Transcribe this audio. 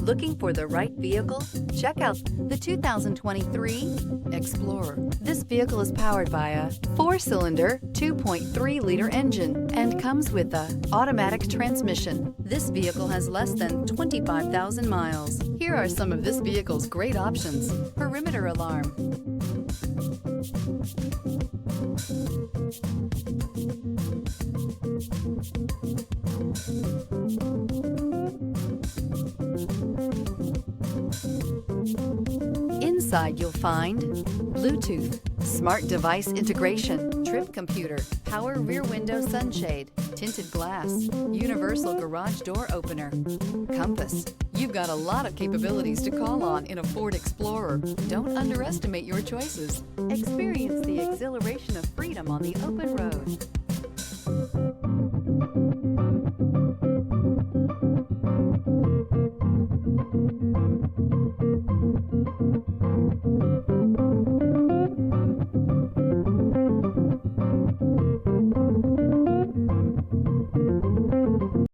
Looking for the right vehicle? Check out the 2023 Explorer. This vehicle is powered by a 4-cylinder, 2.3-liter engine and comes with an automatic transmission. This vehicle has less than 25,000 miles. Here are some of this vehicle's great options: perimeter alarm, inside you'll find Bluetooth, smart device integration, trip computer, power rear window sunshade, tinted glass, universal garage door opener, compass. You've got a lot of capabilities to call on in a Ford Explorer. Don't underestimate your choices. Experience the exhilaration of freedom on the open road.